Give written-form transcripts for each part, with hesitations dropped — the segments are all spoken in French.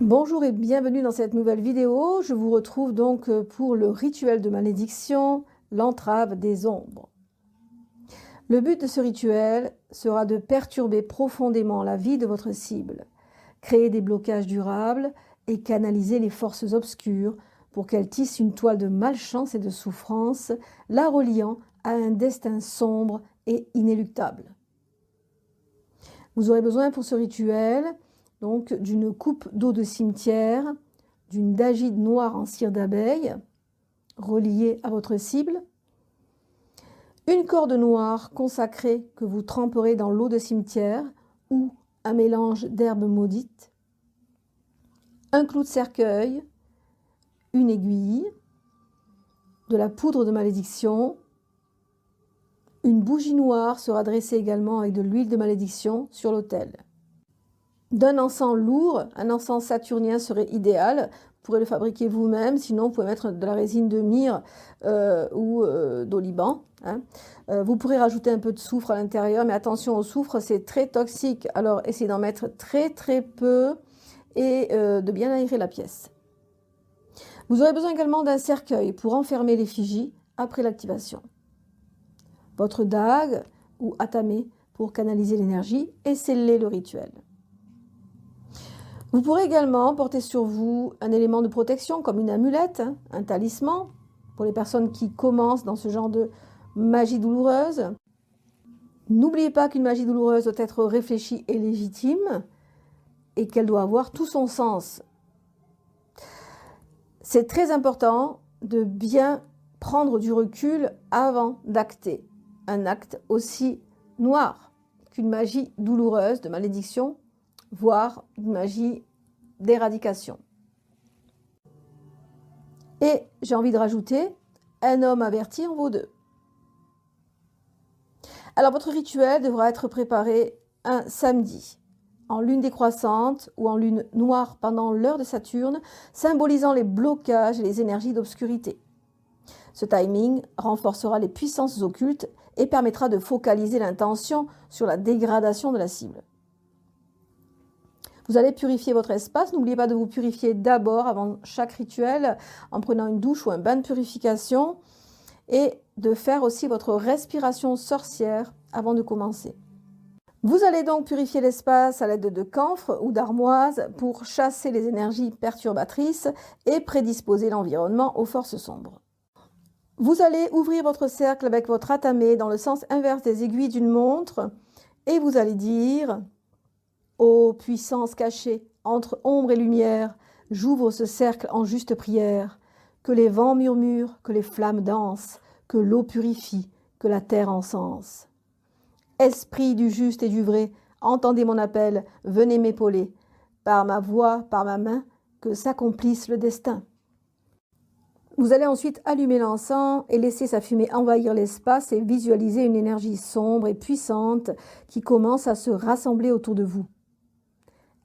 Bonjour et bienvenue dans cette nouvelle vidéo. Je vous retrouve donc pour le rituel de malédiction, l'entrave des ombres. Le but de ce rituel sera de perturber profondément la vie de votre cible, créer des blocages durables et canaliser les forces obscures pour qu'elles tissent une toile de malchance et de souffrance, la reliant à un destin sombre et inéluctable. Vous aurez besoin pour ce rituel donc d'une coupe d'eau de cimetière, d'une dagite noire en cire d'abeille reliée à votre cible, une corde noire consacrée que vous tremperez dans l'eau de cimetière ou un mélange d'herbes maudites, un clou de cercueil, une aiguille, de la poudre de malédiction, une bougie noire sera dressée également avec de l'huile de malédiction sur l'autel. D'un encens lourd, un encens saturnien serait idéal. Vous pourrez le fabriquer vous-même, sinon vous pouvez mettre de la résine de myrrhe ou d'oliban. Vous pourrez rajouter un peu de soufre à l'intérieur, mais attention au soufre, c'est très toxique. Alors essayez d'en mettre très peu et de bien aérer la pièce. Vous aurez besoin également d'un cercueil pour enfermer l'effigie après l'activation. Votre dague ou atame pour canaliser l'énergie et sceller le rituel. Vous pourrez également porter sur vous un élément de protection comme une amulette, un talisman, pour les personnes qui commencent dans ce genre de magie douloureuse. N'oubliez pas qu'une magie douloureuse doit être réfléchie et légitime et qu'elle doit avoir tout son sens. C'est très important de bien prendre du recul avant d'acter un acte aussi noir qu'une magie douloureuse de malédiction, voire une magie d'éradication. Et j'ai envie de rajouter, un homme averti en vaut deux. Alors votre rituel devra être préparé un samedi, en lune décroissante ou en lune noire pendant l'heure de Saturne, symbolisant les blocages et les énergies d'obscurité. Ce timing renforcera les puissances occultes et permettra de focaliser l'intention sur la dégradation de la cible. Vous allez purifier votre espace. N'oubliez pas de vous purifier d'abord avant chaque rituel en prenant une douche ou un bain de purification et de faire aussi votre respiration sorcière avant de commencer. Vous allez donc purifier l'espace à l'aide de camphre ou d'armoise pour chasser les énergies perturbatrices et prédisposer l'environnement aux forces sombres. Vous allez ouvrir votre cercle avec votre atame dans le sens inverse des aiguilles d'une montre et vous allez dire: ô puissance cachée entre ombre et lumière, j'ouvre ce cercle en juste prière. Que les vents murmurent, que les flammes dansent, que l'eau purifie, que la terre encense. Esprit du juste et du vrai, entendez mon appel, venez m'épauler. Par ma voix, par ma main, que s'accomplisse le destin. Vous allez ensuite allumer l'encens et laisser sa fumée envahir l'espace et visualiser une énergie sombre et puissante qui commence à se rassembler autour de vous.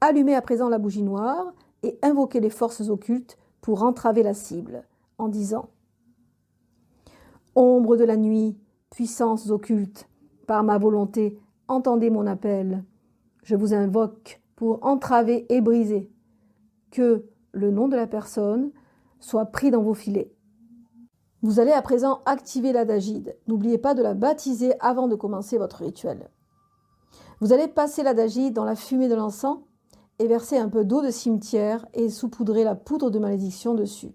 Allumez à présent la bougie noire et invoquez les forces occultes pour entraver la cible en disant: ombre de la nuit, puissances occultes, par ma volonté, entendez mon appel. Je vous invoque pour entraver et briser. Que le nom de la personne soit pris dans vos filets. Vous allez à présent activer la dagite. N'oubliez pas de la baptiser avant de commencer votre rituel. Vous allez passer la dagite dans la fumée de l'encens et verser un peu d'eau de cimetière et saupoudrer la poudre de malédiction dessus.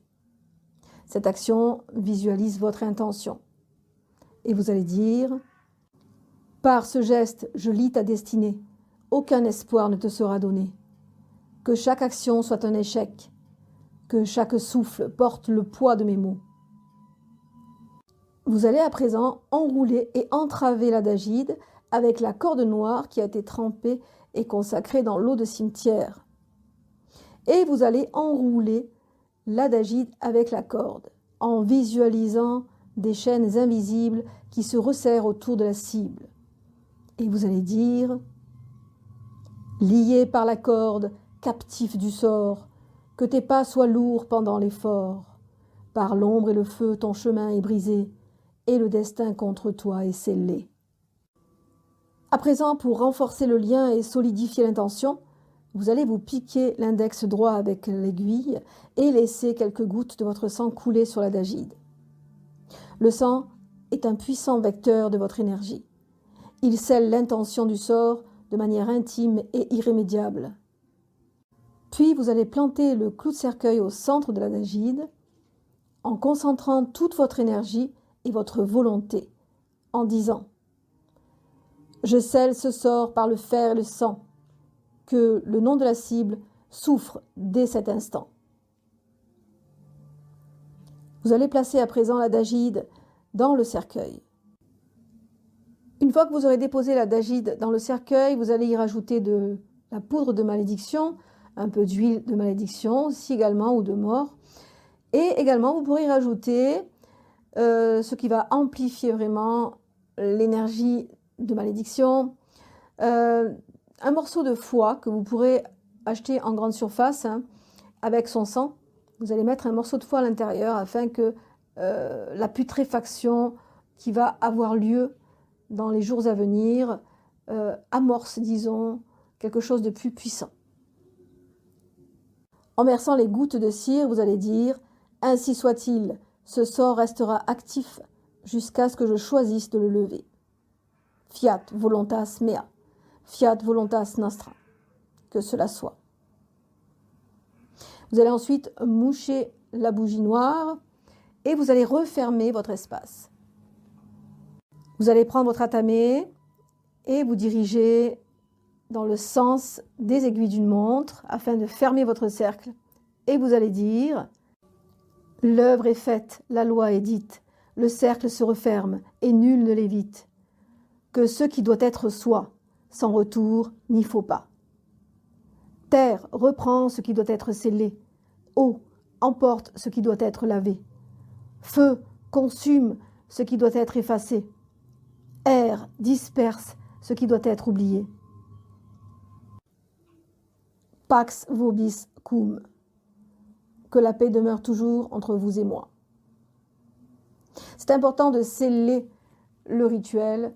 Cette action visualise votre intention. Et vous allez dire: par ce geste, je lis ta destinée. Aucun espoir ne te sera donné. Que chaque action soit un échec. Que chaque souffle porte le poids de mes mots. Vous allez à présent enrouler et entraver la dagite avec la corde noire qui a été trempée et consacrée dans l'eau de cimetière. Et vous allez enrouler la dagite avec la corde en visualisant des chaînes invisibles qui se resserrent autour de la cible. Et vous allez dire: lié par la corde, captif du sort, que tes pas soient lourds pendant l'effort. Par l'ombre et le feu, ton chemin est brisé, et le destin contre toi est scellé. À présent, pour renforcer le lien et solidifier l'intention, vous allez vous piquer l'index droit avec l'aiguille et laisser quelques gouttes de votre sang couler sur la dagide. Le sang est un puissant vecteur de votre énergie. Il scelle l'intention du sort de manière intime et irrémédiable. Puis vous allez planter le clou de cercueil au centre de la dagide en concentrant toute votre énergie et votre volonté en disant « Je scelle ce sort par le fer et le sang, que le nom de la cible souffre dès cet instant. » Vous allez placer à présent la dagide dans le cercueil. Une fois que vous aurez déposé la dagide dans le cercueil, vous allez y rajouter de la poudre de malédiction, un peu d'huile de malédiction aussi également, ou de mort. Et également, vous pourrez y rajouter ce qui va amplifier vraiment l'énergie de malédiction. Un morceau de foie que vous pourrez acheter en grande surface avec son sang. Vous allez mettre un morceau de foie à l'intérieur afin que la putréfaction qui va avoir lieu dans les jours à venir amorce, disons, quelque chose de plus puissant. En versant les gouttes de cire, vous allez dire « Ainsi soit-il, ce sort restera actif jusqu'à ce que je choisisse de le lever. Fiat voluntas mea, fiat voluntas nostra. » Que cela soit. Vous allez ensuite moucher la bougie noire et vous allez refermer votre espace. Vous allez prendre votre atamé et vous diriger dans le sens des aiguilles d'une montre afin de fermer votre cercle. Et vous allez dire « L'œuvre est faite, la loi est dite, le cercle se referme et nul ne l'évite. Que ce qui doit être soit, sans retour ni faux pas. Terre, reprend ce qui doit être scellé. Eau, emporte ce qui doit être lavé. Feu, consume ce qui doit être effacé. Air, disperse ce qui doit être oublié. Pax vobis cum. Que la paix demeure toujours entre vous et moi. » C'est important de sceller le rituel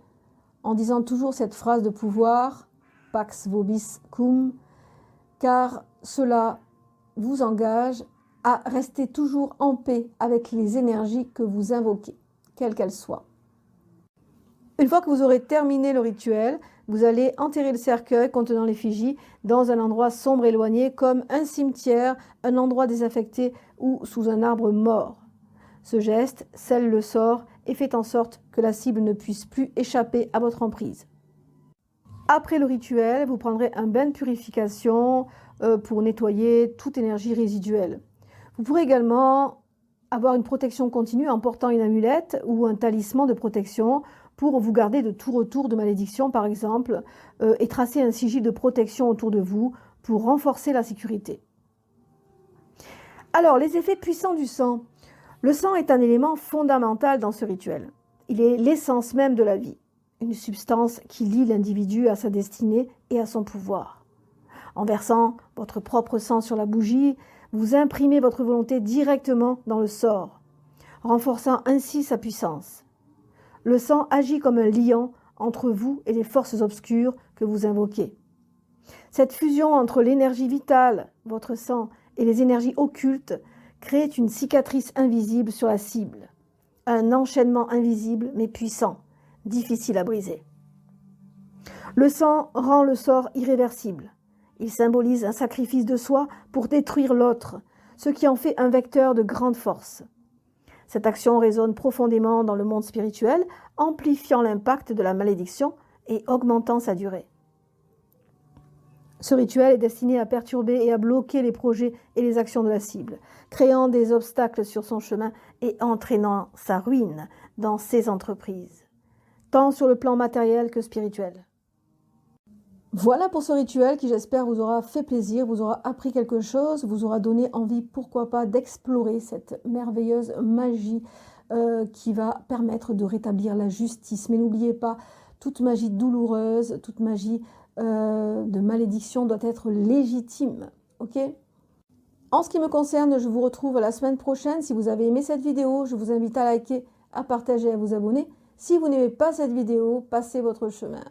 en disant toujours cette phrase de pouvoir, Pax vobis cum, car cela vous engage à rester toujours en paix avec les énergies que vous invoquez, quelles qu'elles soient. Une fois que vous aurez terminé le rituel, vous allez enterrer le cercueil contenant l'effigie dans un endroit sombre éloigné comme un cimetière, un endroit désaffecté ou sous un arbre mort. Ce geste scelle le sort et fait en sorte que la cible ne puisse plus échapper à votre emprise. Après le rituel, vous prendrez un bain de purification pour nettoyer toute énergie résiduelle. Vous pourrez également avoir une protection continue en portant une amulette ou un talisman de protection pour vous garder de tout retour de malédiction, par exemple, et tracer un sigil de protection autour de vous pour renforcer la sécurité. Alors, les effets puissants du sang. Le sang est un élément fondamental dans ce rituel. Il est l'essence même de la vie, une substance qui lie l'individu à sa destinée et à son pouvoir. En versant votre propre sang sur la bougie, vous imprimez votre volonté directement dans le sort, renforçant ainsi sa puissance. Le sang agit comme un liant entre vous et les forces obscures que vous invoquez. Cette fusion entre l'énergie vitale, votre sang, et les énergies occultes crée une cicatrice invisible sur la cible. Un enchaînement invisible mais puissant, difficile à briser. Le sang rend le sort irréversible. Il symbolise un sacrifice de soi pour détruire l'autre, ce qui en fait un vecteur de grande force. Cette action résonne profondément dans le monde spirituel, amplifiant l'impact de la malédiction et augmentant sa durée. Ce rituel est destiné à perturber et à bloquer les projets et les actions de la cible, créant des obstacles sur son chemin et entraînant sa ruine dans ses entreprises, tant sur le plan matériel que spirituel. Voilà pour ce rituel qui, j'espère, vous aura fait plaisir, vous aura appris quelque chose, vous aura donné envie, pourquoi pas, d'explorer cette merveilleuse magie qui va permettre de rétablir la justice. Mais n'oubliez pas, toute magie douloureuse, toute magie de malédiction doit être légitime, ok ? En ce qui me concerne, je vous retrouve la semaine prochaine. Si vous avez aimé cette vidéo, je vous invite à liker, à partager, à vous abonner. Si vous n'aimez pas cette vidéo, passez votre chemin.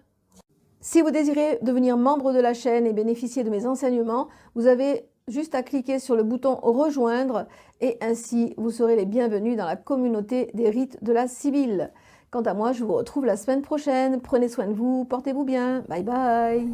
Si vous désirez devenir membre de la chaîne et bénéficier de mes enseignements, vous avez juste à cliquer sur le bouton rejoindre et ainsi vous serez les bienvenus dans la communauté des rites de la Sibylle. Quant à moi, je vous retrouve la semaine prochaine. Prenez soin de vous, portez-vous bien. Bye bye.